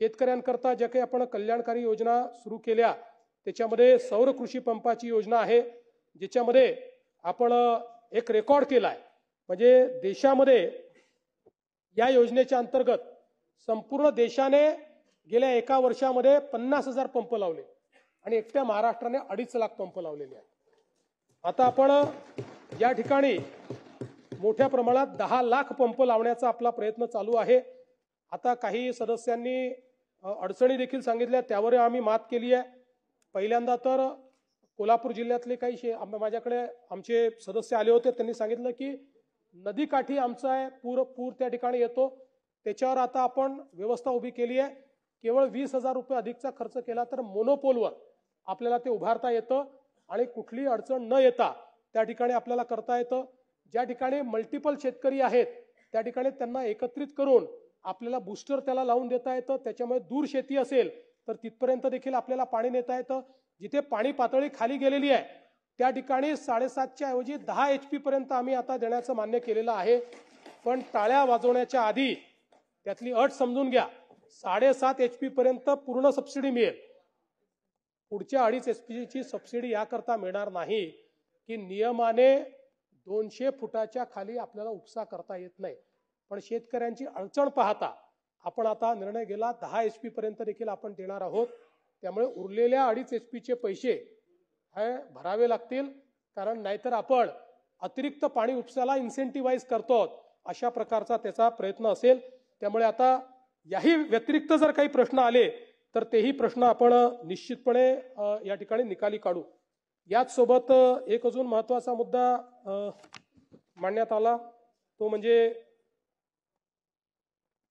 शेतकऱ्यांकरता ज्या काही आपण कल्याणकारी योजना सुरू केल्या त्याच्यामध्ये सौर कृषी पंपाची योजना आहे, ज्याच्यामध्ये आपण एक रेकॉर्ड केलाय। म्हणजे देशामध्ये या योजनेच्या अंतर्गत संपूर्ण देशाने गेल्या एका वर्षामध्ये 50,000 पंप लावले आणि एकट्या महाराष्ट्राने 2.5 लाख पंप लावलेले आहेत। आता आपण या ठिकाणी मोठ्या प्रमाणात 10 लाख पंप लावण्याचा आपला प्रयत्न चालू आहे। आता काही सदस्यांनी अडचणी देखील सांगितल्या, त्यावर आम्ही मात केली आहे। पहिल्यांदा तर कोल्हापूर जिल्ह्यातले काही माझ्याकडे आमचे सदस्य आले होते, त्यांनी सांगितलं की नदीकाठी आमचा आहे पूर त्या ठिकाणी येतो, त्याच्यावर आता आपण व्यवस्था उभी केली आहे। केवळ 20,000 रुपये अधिकचा खर्च केला तर मोनोपोलवर आपल्याला ते उभारता येतं आणि कुठली अडचण न येता त्या ठिकाणी आपल्याला करता येतं। ज्या ठिकाणी मल्टिपल शेतकरी आहेत त्या ठिकाणी त्यांना एकत्रित करून आपल्याला बूस्टर त्याला लावून देता येतं। त्याच्यामुळे दूर शेती असेल तर तिथपर्यंत देखील आपल्याला पाणी नेता येतं। जिथे पाणी पातळी खाली गेलेली आहे त्या ठिकाणी 7.5च्या ऐवजी 10 HP पर्यंत आम्ही आता देण्याचं मान्य केलेलं आहे। पण टाळ्या वाजवण्याच्या आधी त्यातली अट समजून घ्या, 7.5 HP पर्यंत पूर्ण सबसिडी मिळेल। पुढच्या 2.5 HP ची सबसिडी याकरता मिळणार नाही की नियमाने 200 फुटाच्या खाली आपल्याला उपसा करता येत नाही, पण शेतकऱ्यांची अडचण पाहता आपण आता निर्णय गेला 10 HP पर्यंत देखील आपण देणार आहोत। त्यामुळे उरलेल्या 2.5 HP चे पैसे हे भरावे लागतील, कारण नाहीतर आपण अतिरिक्त पाणी उपसाला इन्सेंटिव्हाइज करतो अशा प्रकारचा त्याचा प्रयत्न असेल। त्यामुळे आता याही व्यतिरिक्त जर काही प्रश्न आले तर तेही प्रश्न आपण निश्चितपणे या ठिकाणी निकाली काढू। याच सोबत एक अजून महत्त्वाचा मुद्दा मांडण्यात आला, तो म्हणजे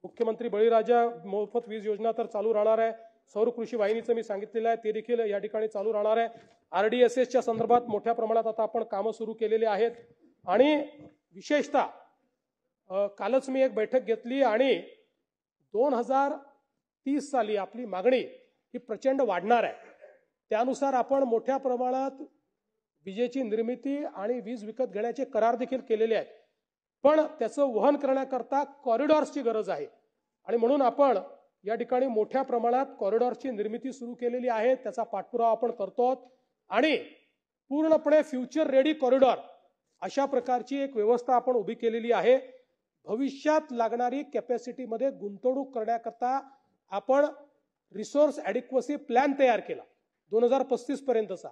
मुख्यमंत्री बळीराजा मोफत वीज योजना तर चालू राहणार आहे। सौर कृषी वाहिनीचं मी सांगितलेलं आहे ते देखील या ठिकाणी चालू राहणार आहे। RDSSच्या संदर्भात मोठ्या प्रमाणात आता आपण कामं सुरू केलेली आहेत आणि विशेषतः कालच मी एक बैठक घेतली आणि 2030 साली आपली मागणी ही प्रचंड वाढणार आहे। त्यानुसार आपण मोठ्या प्रमाणात विजेची निर्मिती आणि वीज विकत घेण्याचे करार देखील केलेले आहेत, पण त्याचं वहन करण्याकरता कॉरिडॉर्सची गरज आहे आणि म्हणून आपण या ठिकाणी मोठ्या प्रमाणात कॉरिडॉरची निर्मिती सुरू केलेली आहे। त्याचा पाठपुरावा आपण करतो आणि पूर्णपणे फ्युचर रेडी कॉरिडॉर अशा प्रकारची एक व्यवस्था आपण उभी केलेली आहे। भविष्यात लागणारी कॅपॅसिटीमध्ये गुंतवणूक करण्याकरता आपण रिसोर्स ॲडिक्वसी प्लॅन तयार केला 2035 पर्यंतचा।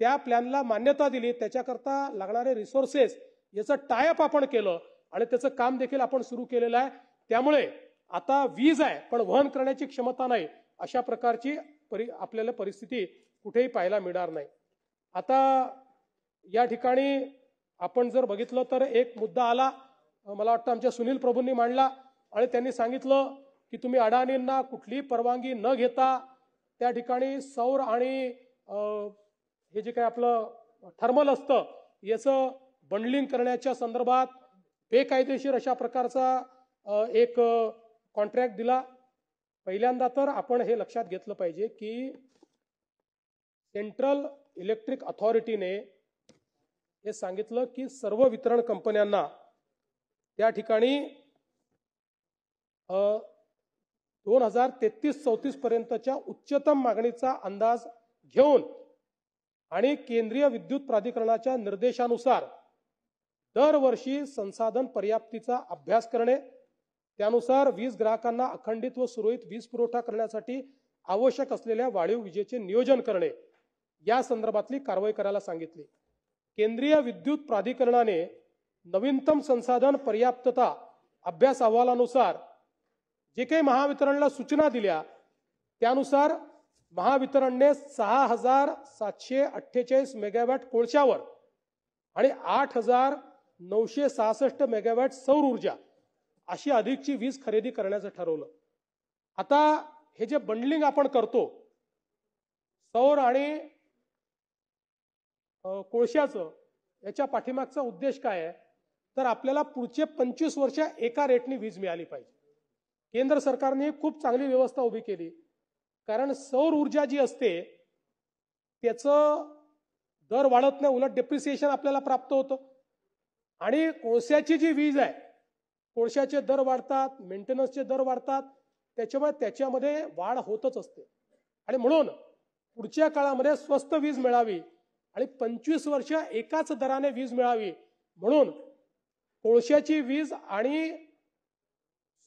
त्या प्लॅनला मान्यता दिली, त्याच्याकरता लागणारे रिसोर्सेस याचं टायअप आपण केलं आणि त्याचं काम देखील आपण सुरू केलेलं आहे। त्यामुळे आता वीज आहे पण वहन करण्याची क्षमता नाही अशा प्रकारची आपल्याला परिस्थिती कुठेही पाहायला मिळणार नाही। आता या ठिकाणी आपण जर बघितलं तर एक मुद्दा आला, मला वाटतं आमच्या सुनील प्रभूंनी मांडला आणि त्यांनी सांगितलं की तुम्ही अडाणींना कुठलीही परवानगी न घेता त्या ठिकाणी सौर आणि हे जे काही आपलं थर्मल असतं याचं बंडलिंग करण्याच्या संदर्भात बेकायदेशीर अशा प्रकारचा एक कॉन्ट्रॅक्ट दिला। पहिल्यांदा तर आपण हे लक्षात घेतलं पाहिजे की सेंट्रल इलेक्ट्रिक अथॉरिटीने हे सांगितलं की सर्व वितरण कंपन्यांना त्या ठिकाणी 2033-34 पर्यंतच्या उच्चतम मागणीचा अंदाज घेऊन आणि केंद्रीय विद्युत प्राधिकरणाच्या निर्देशानुसार दरवर्षी संसाधन पर्याप्तीचा अभ्यास करणे, त्यानुसार वीज ग्राहकांना अखंडित व सुरळीत वीज पुरवठा करण्यासाठी आवश्यक असलेल्या वाढीव विजेचे नियोजन करणे या संदर्भातली कारवाई करायला सांगितली। केंद्रीय विद्युत प्राधिकरणाने नवीनतम संसाधन पर्याप्तता अभ्यास अहवालानुसार जे काही महावितरणला सूचना दिल्या त्यानुसार महावितरणने 6,748 मेगावॅट कोळशावर आणि 8,966 मेगावॅट सौर ऊर्जा अशी अधिकची वीज खरेदी करण्याचं ठरवलं। आता हे जे बंडलिंग आपण करतो सौर आणि कोळशाचं, याच्या पाठीमागचा उद्देश काय आहे तर आपल्याला पुढचे 25 वर्ष एका रेटनी वीज मिळाली पाहिजे। केंद्र सरकारने खूप चांगली व्यवस्था उभी केली, कारण सौर ऊर्जा जी असते त्याचं दर वाढत नाही, उलट डेप्रिसिएशन आपल्याला प्राप्त होतं। आणि कोळशाची जी वीज आहे, कोळशाचे दर वाढतात, मेंटेनन्सचे दर वाढतात, त्याच्यामुळे त्याच्यामध्ये वाढ होतच असते. आणि म्हणून पुढच्या काळामध्ये स्वस्त वीज मिळावी आणि 25 वर्ष एकाच दराने वीज मिळावी म्हणून कोळशाची वीज आणि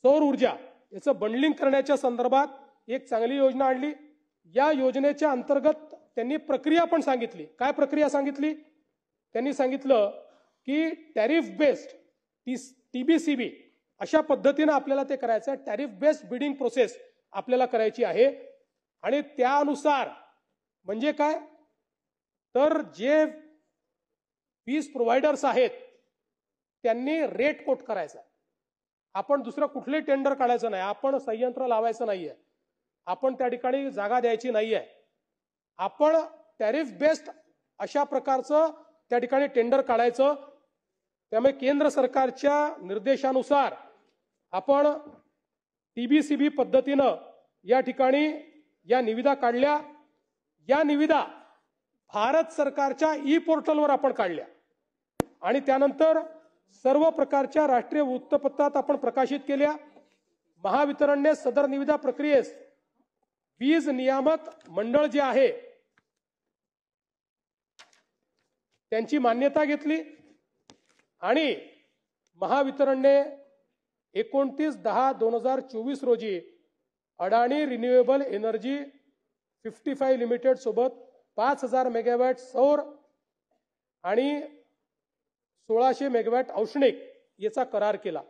सौर ऊर्जा याचं बंडलिंग करण्याच्या संदर्भात एक चांगली योजना आणली. या योजनेच्या अंतर्गत त्यांनी प्रक्रिया पण सांगितली. काय प्रक्रिया सांगितली? त्यांनी सांगितलं की टॅरिफ बेस्ड TBCB अशा पद्धतीने आपल्याला ते करायचं आहे. टॅरिफ बेस्ड बिडिंग प्रोसेस आपल्याला करायची आहे. आणि त्यानुसार म्हणजे काय तर जे वीज प्रोव्हायडर्स आहेत त्यांनी रेट कोट करायचा. आपण दुसरं कुठलंही टेंडर काढायचं नाही, आपण संयंत्र लावायचं नाहीये, आपण त्या ठिकाणी जागा द्यायची नाहीये. आपण टॅरिफ बेस्ड अशा प्रकारचं त्या ठिकाणी टेंडर काढायचं. त्यामुळे केंद्र सरकारच्या निर्देशानुसार आपण TBCB पद्धतीनं या ठिकाणी या निविदा काढल्या. या निविदा भारत सरकारच्या पोर्टलवर आपण काढल्या आणि त्यानंतर सर्व प्रकारच्या राष्ट्रीय वृत्तपत्रात आपण प्रकाशित केल्या. महावितरणने सदर निविदा प्रक्रियेस वीज नियामक मंडळ जे आहे त्यांची मान्यता घेतली आणि महावितरणने 29/10/2024 रोजी अडाणी रिन्युएबल एनर्जी 55 लिमिटेड सोबत 5000 मेगावॅट सौर आणि 1600 मेगावॅट औष्णिक याचा करार केला.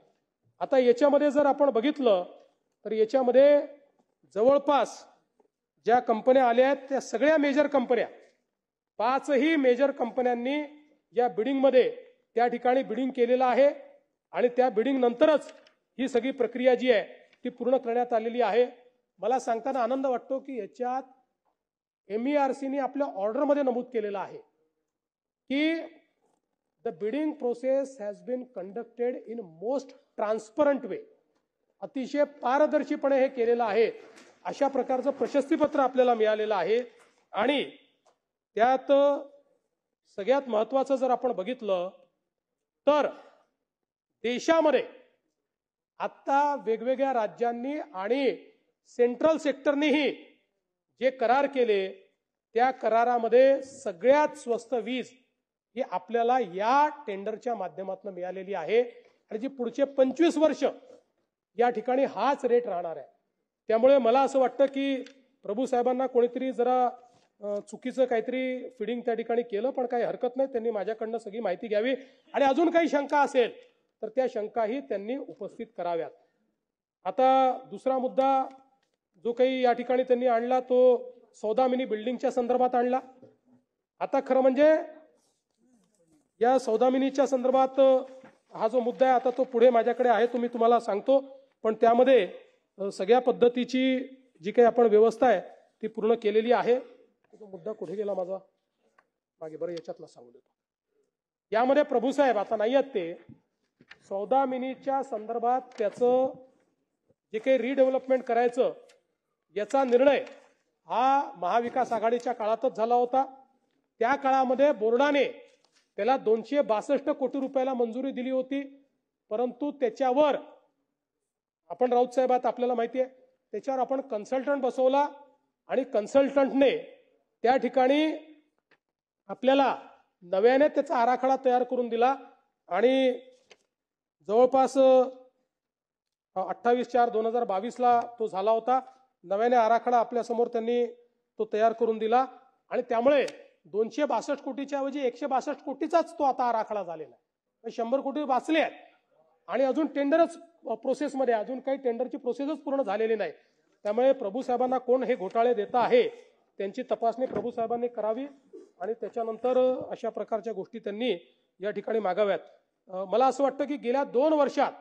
आता याच्यामध्ये जर आपण बघितलं तर याच्यामध्ये जवळपास ज्या कंपन्या आल्या आहेत त्या सगळ्या मेजर कंपन्या 5ही मेजर कंपन्यांनी या बिडिंगमध्ये त्या ठिकाणी बिडिंग केलेलं आहे आणि त्या बिडिंग नंतरच ही सगळी प्रक्रिया जी आहे ती पूर्ण करण्यात आलेली आहे. मला सांगताना आनंद वाटतो की याच्यात MERCने आपल्या ऑर्डरमध्ये नमूद केलेलं आहे की the bidding process has been conducted in most transparent way. अतिशय पारदर्शीपणे हे केलेलं आहे. अशा प्रकारचं प्रशस्तीपत्र आपल्याला मिळालेलं आहे. आणि त्यात सगळ्यात महत्त्वाचं जर आपण बघितलं तर देशामध्ये आता वेगवेगळ्या राज्यांनी आणि सेंट्रल सेक्टरनीही जे करार केले त्या करारामध्ये सगळ्यात स्वस्त वीज ही आपल्याला या टेंडरच्या माध्यमातून मिळालेली आहे आणि जी पुढचे 25 वर्ष या ठिकाणी हाच रेट राहणार आहे. त्यामुळे मला असं वाटतं की प्रभू साहेबांना कोणीतरी जरा चुकीचं काहीतरी फिडिंग त्या ठिकाणी केलं, पण काही हरकत नाही. त्यांनी माझ्याकडनं सगळी माहिती घ्यावी आणि अजून काही शंका असेल तर त्या शंकाही त्यांनी उपस्थित कराव्यात. आता दुसरा मुद्दा जो काही या ठिकाणी त्यांनी आणला तो सौदामिनी बिल्डिंगच्या संदर्भात आणला. आता खरं म्हणजे या सौदामिनीच्या संदर्भात हा जो मुद्दा आहे आता तो पुढे माझ्याकडे आहे, तो मी तुम्हाला सांगतो. पण त्यामध्ये सगळ्या पद्धतीची जी काही आपण व्यवस्था आहे ती पूर्ण केलेली आहे. तो मुद्दा कुठे गेला माझा मागे, बरं याच्यातला सांगू देतो. यामध्ये प्रभूसाहेब आता नाही आहेत ते सौदामिनीच्या संदर्भात त्याचं जे काही रिडेव्हलपमेंट करायचं याचा निर्णय हा महाविकास आघाडीच्या काळातच झाला होता. त्या काळामध्ये बोर्डाने त्याला 262 कोटी रुपयाला मंजुरी दिली होती. परंतु त्याच्यावर आपण राऊत साहेबात आपल्याला माहिती आहे त्याच्यावर आपण कन्सल्टंट बसवला आणि कन्सल्टंटने त्या ठिकाणी आपल्याला नव्याने त्याचा आराखडा तयार करून दिला आणि जवळपास 28/4/2022 तो झाला होता. नव्याने आराखडा आपल्यासमोर त्यांनी तो तयार करून दिला आणि त्यामुळे 262 कोटीच्या ऐवजी 162 कोटीचाच तो आता आराखडा झालेला आहे. 100 कोटी वाचले आहेत आणि अजून टेंडरच प्रोसेसमध्ये, अजून काही टेंडरची प्रोसेसच पूर्ण झालेली नाही. त्यामुळे प्रभू साहेबांना कोण हे घोटाळे देत आहे त्यांची तपासणी प्रभू साहेबांनी करावी आणि त्याच्यानंतर अशा प्रकारच्या गोष्टी त्यांनी या ठिकाणी मागाव्यात. मला असं वाटतं की गेल्या 2 वर्षात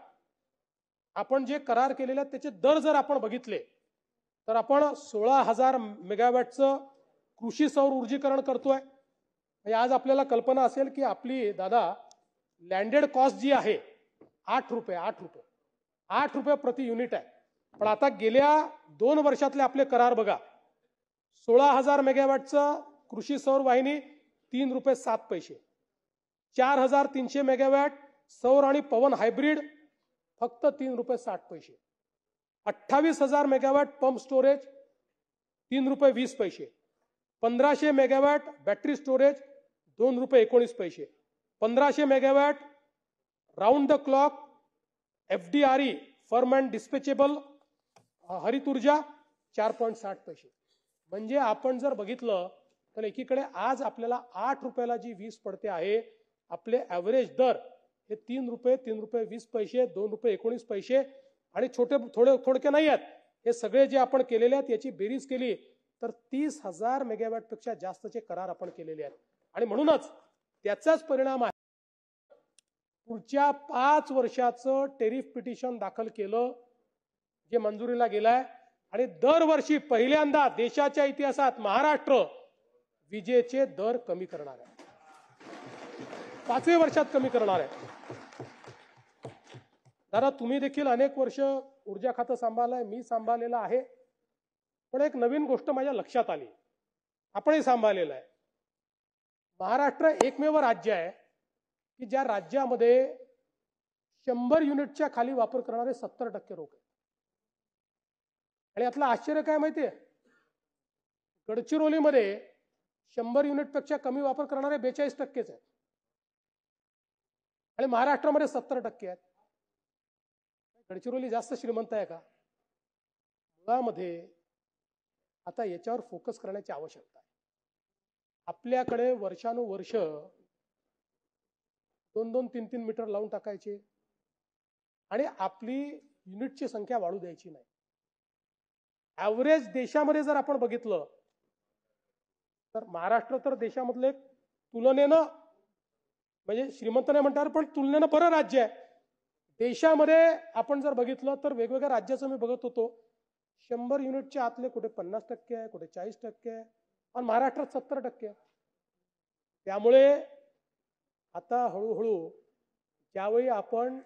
आपण जे करार केलेले आहेत त्याचे दर जर आपण बघितले तर आपण 16,000 मेगावॅटचं कृषी सौर ऊर्जीकरण करतोय. आज आपल्याला कल्पना असेल की आपली दादा लँडेड कॉस्ट जी आहे 8 रुपये प्रति युनिट आहे. पण आता गेल्या 2 वर्षातले आपले करार बघा. 16,000 मेगावॅटचं कृषी सौर वाहिनी 3 रुपये 7 पैसे, 4,300 मेगावॅट सौर आणि पवन हायब्रिड फक्त 3 रुपये 60 पैसे 28,000 megawatt pump storage ₹3.20, 1500 megawatt battery storage ₹2.19, 1500 megawatt round the clock FDRE firm and dispatchable हरित ऊर्जा ₹4.60. म्हणजे आपण जर बघितलं तर एकीकडे आज आपल्याला ₹8 जी वीज पडते आहे, आपले ॲव्हरेज दर हे ₹3, ₹3.20, ₹2.19 आणि थोडके नाही आहेत. हे सगळे जे आपण केलेले आहेत याची बेरीज केली तर 30,000 मेगावॅट पेक्षा जास्तचे करार आपण केलेले आहेत. आणि म्हणूनच त्याचाच परिणाम आहे. पुढच्या 5 वर्षाचं टेरिफ पिटिशन दाखल केलं जे मंजुरीला गेलाय आणि दरवर्षी पहिल्यांदा देशाच्या इतिहासात महाराष्ट्र विजेचे दर कमी करणार आहे. 5व्या वर्षात कमी करणार आहे. दादा तुम्ही देखील अनेक वर्ष ऊर्जा खातं सांभाळलंय, मी सांभाळलेलं आहे. पण एक नवीन गोष्ट माझ्या लक्षात आली, आपणही सांभाळलेलं आहे. महाराष्ट्र एकमेव राज्य आहे की ज्या राज्यामध्ये 100 युनिटच्या खाली वापर करणारे 70% लोक आहेत. आणि यातलं आश्चर्य काय माहितीये, गडचिरोलीमध्ये 100 युनिटपेक्षा कमी वापर करणारे 42% आहेत आणि महाराष्ट्रामध्ये 70% आहेत. गडचिरोली जास्त श्रीमंत आहे का? मुळामध्ये आता याच्यावर फोकस करण्याची आवश्यकता आहे. आपल्याकडे वर्षानुवर्ष 2-2, 3-3 मीटर लावून टाकायचे आणि आपली युनिटची संख्या वाढू द्यायची नाही. ॲव्हरेज देशामध्ये जर आपण बघितलं तर महाराष्ट्र तर देशामधलं एक तुलनेनं म्हणजे श्रीमंत नाही म्हणतात पण तुलनेनं बरं राज्य आहे. देशामध्ये आपण जर बघितलं तर वेगवेगळ्या राज्याचं मी बघत होतो, 100 युनिटच्या आतले कुठे 50% आहे, कुठे 40% आहे आणि महाराष्ट्रात 70% आहे. त्यामुळे आता हळूहळू ज्यावेळी आपण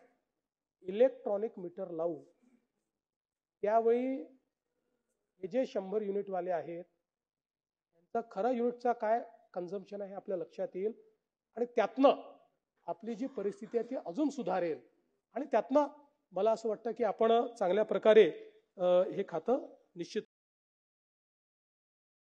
इलेक्ट्रॉनिक मीटर लावू त्यावेळी हे जे 100 युनिटवाले आहेत त्यांचा खरं युनिटचा काय कन्झम्पशन आहे आपल्या लक्षात येईल आणि त्यातनं आपली जी परिस्थिती आहे ती अजून सुधारेल आणि त्यातनं मला असं वाटतं की आपण चांगल्या प्रकारे हे खातं निश्चित